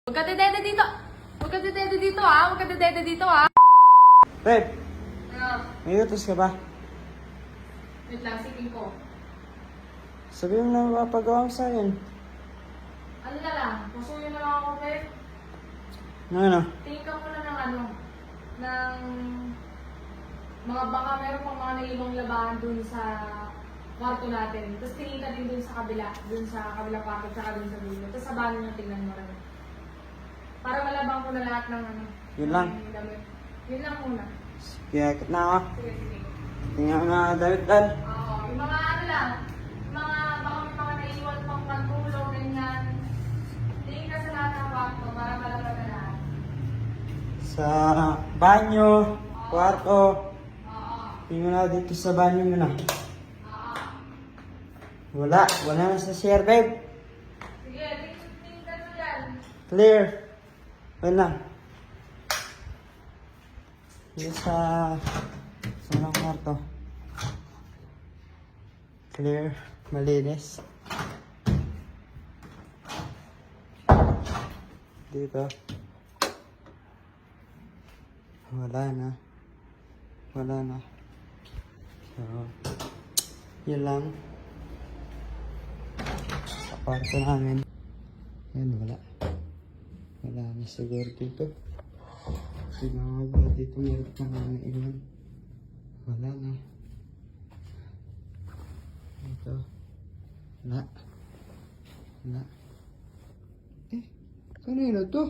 Huwag ka dedede dito. Huwag ka dedede dito ha. Huwag ka dedede dito ha. Babe, Ano? may utos ka ba? Wait lang, sipin ko. Sabihin mo na mapapagawa mo sa akin. Ano na lang, pusuyo na lang ako, babe. Ano? Tingin ka muna ng ano, ng mga baka meron pang mga naiibang labahan dun sa kwarto natin. Tapos tingin ka din dun sa kabila kwarto, tsaka dun sa dulo. Tapos sa bahay niya tingnan mo rin. Para malabang ko na lahat ng ano. Yun lang? ng damit. Yun lang muna. Kaya kit na ako. Sige, sige. Tingnan ko na David dal. Oo, yung mga ano lang, mga baka may mga naiiwan pang pantulo, ganyan. Tingin ka sa lahat ng kwarto para malabang na lahat. Sa banyo, kwarto. Oo. Tingnan na dito sa banyo mo na. Oo. Wala na sa share, babe. Sige, tingin ka na yan. Clear. Wala. Dito sa unang kwarto. Clear. Malinis. Dito. Wala na. So, yun lang. Sa kwarto namin. Yan, wala na siguro dito. Tingnan ba dito meron pa mga ilan. Wala na. Ito. Wala. Eh, kanino to?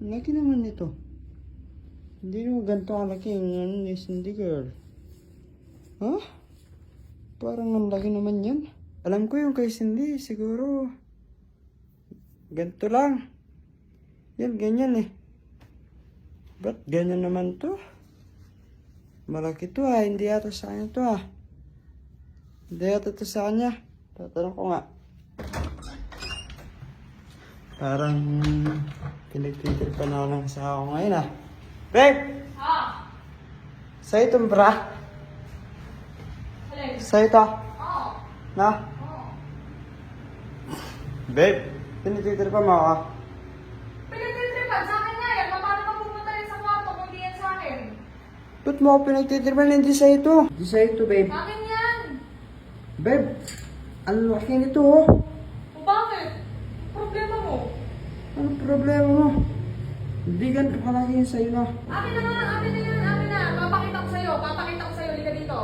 Laki naman ito. Hindi naman ganito kalaki yung ano ni Cindy girl. Ha? Parang ang laki naman yan. Alam ko yung kay Cindy, siguro ganito lang. Yan, ganyan eh. Ba't ganyan naman to? Malaki to ha, hindi yata sa kanya to ha. Hindi yata to sa kanya. Tatanong ko nga. Parang pinagtitir pa na ako lang sa ako ngayon ha. Babe! Ah! Sa'yo itong bra? Alin? Sa'yo ito? Oo. Na? Oo. Babe, pinagtitir pa mo ako. Pinagtitripan sa akin nga yan. Paano ka pumunta rin sa kwarto kung di yan sa akin? Ba't mo ako pinagtitir pa? Hindi sa'yo ito. Hindi sa'yo ito, babe. Akin yan. Babe, ang laki nito oh. O bakit? Problema mo? Anong problema mo? Hindi ganito kalaki yun sa'yo na. Akin na nga, akin na yan, akin na. Papakita ko sa'yo, liga dito.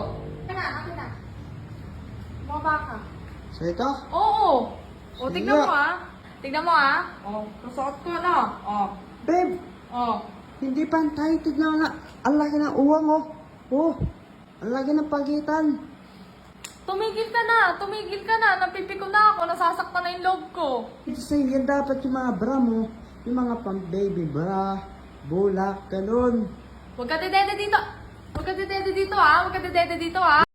Akin na. Mga baka. Sa'yo ito? Oo. O, Sige tignan mo nga. ah. Tignan mo ah. O, kasuot ko na. O. Babe, O. hindi pantay. Tignan mo na. Ang laki ng uwang oh. Oh, ang laki ng pagitan. Tumigil ka na. Napipiko na ako, nasasaktan na yung loob ko. Ito sa'yo, yan dapat yung mga bra mo. Yung mga pang baby bra, bulak, ganun. Huwag ka dedede dito. Huwag ka dedede dito ha.